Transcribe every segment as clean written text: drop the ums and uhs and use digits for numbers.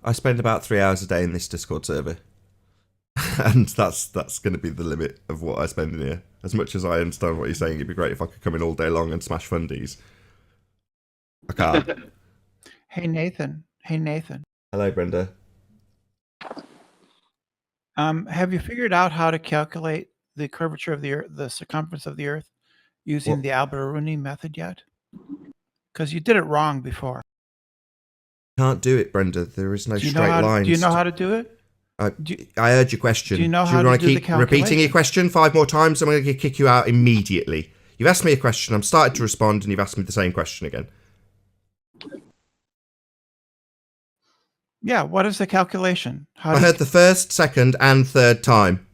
I spend about 3 hours a day in this Discord server. And that's going to be the limit of what I spend in here. As much as I understand what you're saying, it'd be great if I could come in all day long and smash fundies. I can't. Hey, Nathan. Hello, Brenda. Have you figured out how to calculate the curvature of the Earth, the circumference of the Earth, using the Al-Biruni method yet? Because you did it wrong before. Can't do it, Brenda. There is no straight lines. Do you know how to do it? I heard your question. Do you know do how you to want do to the keep repeating your question 5 more times? I'm going to kick you out immediately. You've asked me a question. I'm started to respond, and you've asked me the same question again. Yeah. What is the calculation? I heard the first, second, and third time.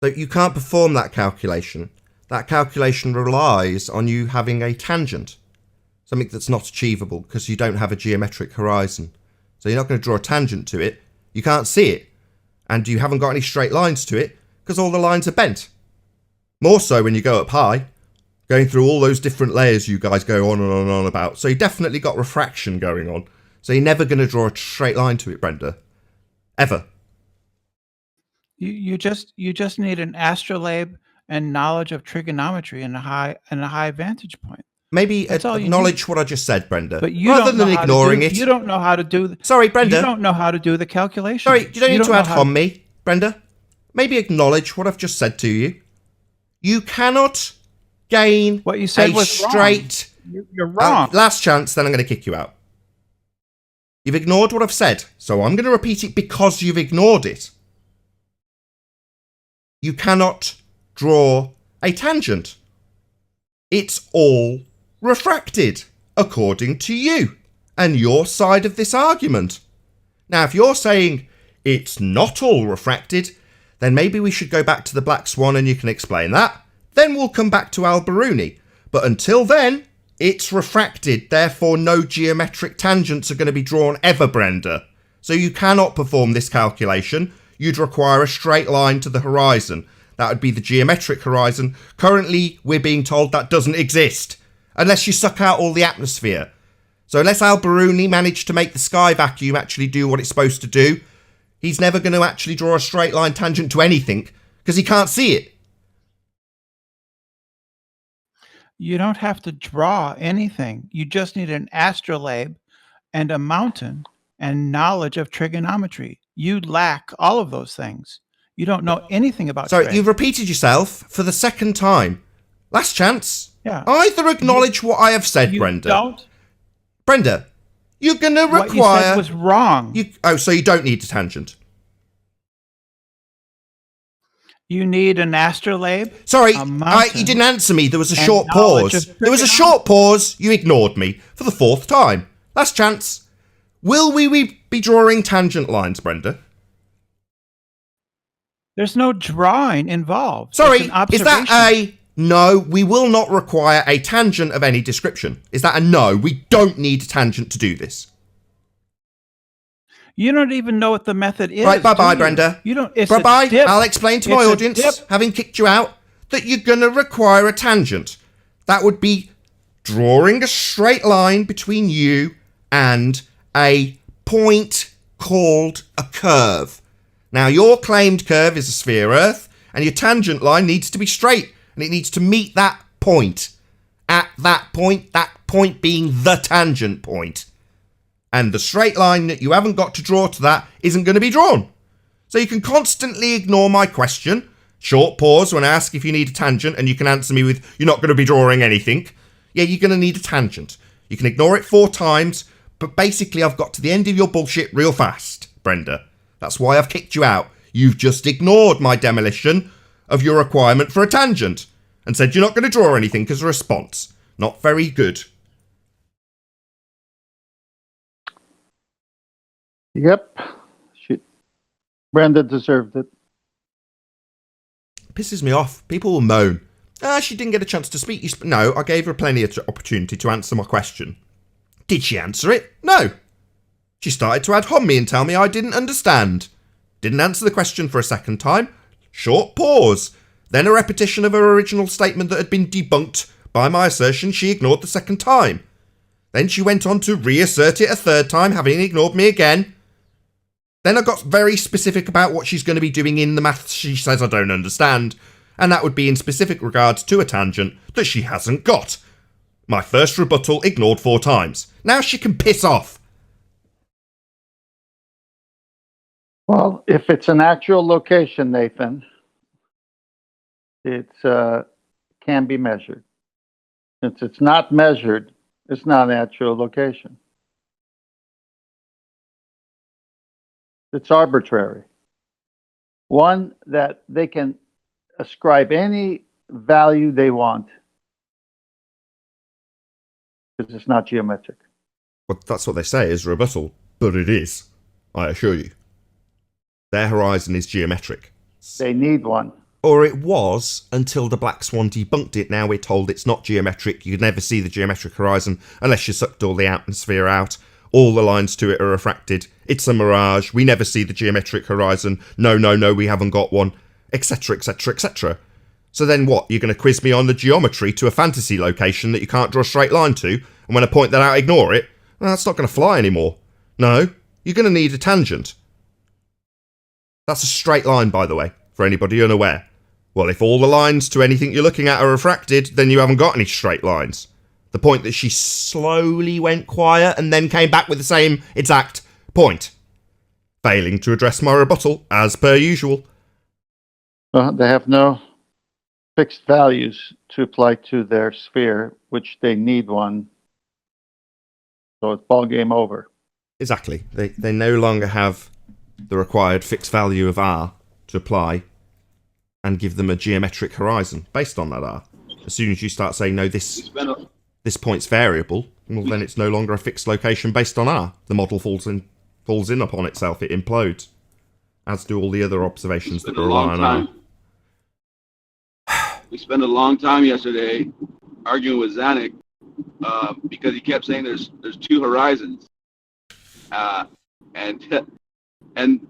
So you can't perform that calculation. That calculation relies on you having a tangent. Something that's not achievable because you don't have a geometric horizon. So you're not going to draw a tangent to it. You can't see it. And you haven't got any straight lines to it because all the lines are bent. More so when you go up high, going through all those different layers you guys go on and on and on about. So you definitely got refraction going on. So you're never going to draw a straight line to it, Brenda. Ever. You just need an astrolabe and knowledge of trigonometry and a high vantage point. Maybe acknowledge what I just said, Brenda. But you rather than ignoring it. You don't know how to do. Sorry, Brenda. You don't know how to do the calculation. Sorry, you don't need to ad hom me, Brenda. Maybe acknowledge what I've just said to you. You cannot gain what you said was straight. Wrong. You're wrong. Last chance, then I'm going to kick you out. You've ignored what I've said, so I'm going to repeat it because you've ignored it. You cannot draw a tangent. It's all refracted, according to you and your side of this argument. Now, if you're saying it's not all refracted, then maybe we should go back to the Black Swan and you can explain that. Then we'll come back to Al-Biruni. But until then, it's refracted, therefore no geometric tangents are going to be drawn ever, Brenda. So you cannot perform this calculation. You'd require a straight line to the horizon. That would be the geometric horizon. Currently, we're being told that doesn't exist, unless you suck out all the atmosphere. So unless Al-Biruni managed to make the sky vacuum actually do what it's supposed to do, he's never going to actually draw a straight line tangent to anything, because he can't see it. You don't have to draw anything. You just need an astrolabe and a mountain and knowledge of trigonometry. You lack all of those things. You don't know anything about Sorry, you've repeated yourself for the second time. Last chance. Yeah. Either acknowledge what I have said, Brenda. Don't. Brenda, you're going to require... What you said was wrong. So you don't need a tangent. You need an astrolabe. Sorry, you didn't answer me. There was a short pause. There was a short pause. You ignored me for the 4th time. Last chance. Will we be drawing tangent lines, Brenda? There's no drawing involved. Sorry, is that a no? We will not require a tangent of any description. Is that a no? We don't need a tangent to do this. You don't even know what the method is. Right, bye-bye, Brenda. You don't. It's bye-bye. I'll explain to my audience, having kicked you out, that you're going to require a tangent. That would be drawing a straight line between you and a point called a curve. Now, your claimed curve is a sphere Earth, and your tangent line needs to be straight, and it needs to meet that point. At that point being the tangent point. And the straight line that you haven't got to draw to that isn't going to be drawn. So you can constantly ignore my question. Short pause when I ask if you need a tangent, and you can answer me with, you're not going to be drawing anything. Yeah, you're going to need a tangent. You can ignore it 4 times, but basically I've got to the end of your bullshit real fast, Brenda. That's why I've kicked you out. You've just ignored my demolition of your requirement for a tangent and said you're not going to draw anything as a response. Not very good. Yep. Brenda deserved it. Pisses me off. People will moan. She didn't get a chance to speak. No, I gave her plenty of opportunity to answer my question. Did she answer it? No. She started to ad hom me and tell me I didn't understand. Didn't answer the question for a second time. Short pause. Then a repetition of her original statement that had been debunked by my assertion she ignored the second time. Then she went on to reassert it a third time, having ignored me again. Then I got very specific about what she's going to be doing in the maths she says I don't understand, and that would be in specific regards to a tangent that she hasn't got. My first rebuttal ignored 4 times. Now she can piss off. Well, if it's an actual location, Nathan, it can be measured. Since it's not measured, it's not an actual location. It's arbitrary. One that they can ascribe any value they want because it's not geometric. Well, that's what they say is rebuttal, but it is, I assure you. Their horizon is geometric. They need one. Or it was until the Black Swan debunked it. Now we're told it's not geometric. You could never see the geometric horizon unless you sucked all the atmosphere out. All the lines to it are refracted. It's a mirage. We never see the geometric horizon. No, we haven't got one. Etc, etc, etc. So then what? You're going to quiz me on the geometry to a fantasy location that you can't draw a straight line to? And when I point that out, ignore it? Well, that's not going to fly anymore. No, you're going to need a tangent. That's a straight line, by the way, for anybody unaware. Well, if all the lines to anything you're looking at are refracted, then you haven't got any straight lines. The point that she slowly went quiet and then came back with the same exact point. Failing to address my rebuttal, as per usual. They have no fixed values to apply to their sphere, which they need one. So it's ball game over. Exactly. They no longer have the required fixed value of R to apply and give them a geometric horizon based on that R. As soon as you start saying, no, this point's variable, well, then it's no longer a fixed location based on R. The model falls in upon itself, it implodes, as do all the other observations that rely on R. We spent a long time yesterday arguing with Zanuck because he kept saying there's 2 horizons, and the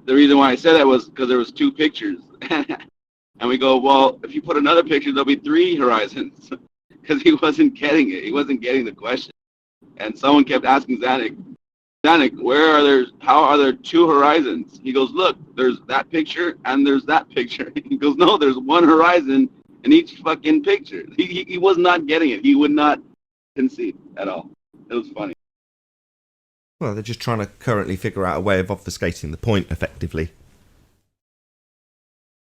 reason why I said that was because there was 2 pictures, and we go, well, if you put another picture, there'll be 3 horizons, because he wasn't getting it. He wasn't getting the question, and someone kept asking Zanuck, how are there 2 horizons? He goes, look, there's that picture and there's that picture. He goes, no, there's 1 horizon in each fucking picture. He was not getting it. He would not concede at all. It was funny. Well, they're just trying to currently figure out a way of obfuscating the point effectively.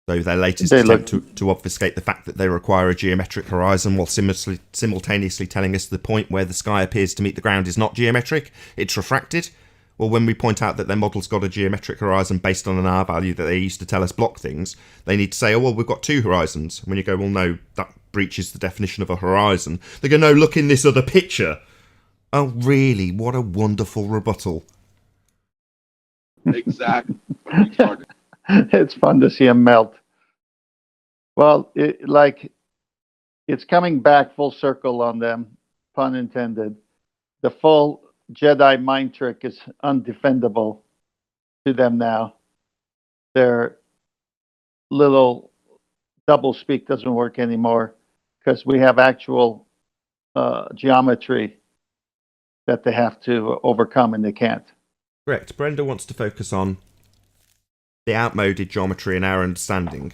So their latest attempt to obfuscate the fact that they require a geometric horizon while simultaneously telling us the point where the sky appears to meet the ground is not geometric, it's refracted. Well, when we point out that their model's got a geometric horizon based on an R value that they used to tell us block things, they need to say, oh, well, we've got 2 horizons. When you go, well, no, that breaches the definition of a horizon. They go, no, look in this other picture. Oh, really? What a wonderful rebuttal. Exactly. It's fun to see him melt. Well, it's coming back full circle on them, pun intended. The full Jedi mind trick is undefendable to them now. Their little double speak doesn't work anymore because we have actual geometry that they have to overcome and they can't. Correct. Brenda wants to focus on the outmoded geometry in our understanding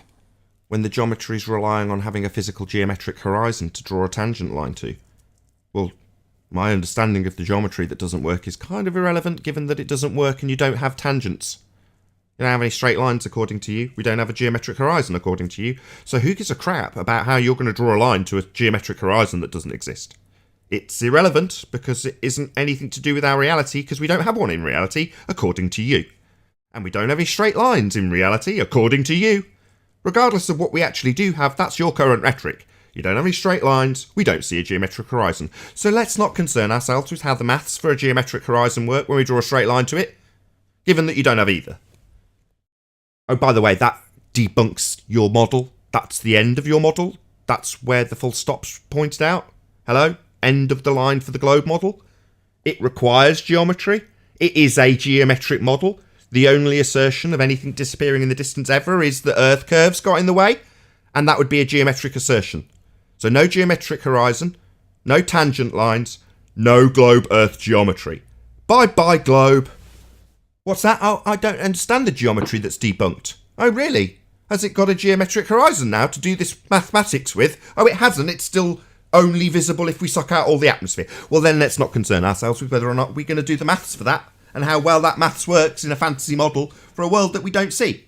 when the geometry is relying on having a physical geometric horizon to draw a tangent line to. Well, my understanding of the geometry that doesn't work is kind of irrelevant given that it doesn't work and you don't have tangents. You don't have any straight lines according to you. We don't have a geometric horizon according to you. So who gives a crap about how you're going to draw a line to a geometric horizon that doesn't exist? It's irrelevant because it isn't anything to do with our reality because we don't have one in reality according to you. And we don't have any straight lines in reality according to you. Regardless of what we actually do have, that's your current rhetoric. You don't have any straight lines, we don't see a geometric horizon. So let's not concern ourselves with how the maths for a geometric horizon work when we draw a straight line to it, given that you don't have either. Oh, by the way, that debunks your model. That's the end of your model. That's where the full stop's pointed out. Hello? End of the line for the globe model. It requires geometry. It is a geometric model. The only assertion of anything disappearing in the distance ever is that Earth curves got in the way, and that would be a geometric assertion. So no geometric horizon, no tangent lines, No globe Earth geometry. Bye-bye, globe. What's that? Oh, I don't understand the geometry that's debunked. Oh, really? Has it got a geometric horizon now to do this mathematics with? Oh, it hasn't. It's still only visible if we suck out all the atmosphere. Well, then let's not concern ourselves with whether or not we're going to do the maths for that and how well that maths works in a fantasy model for a world that we don't see.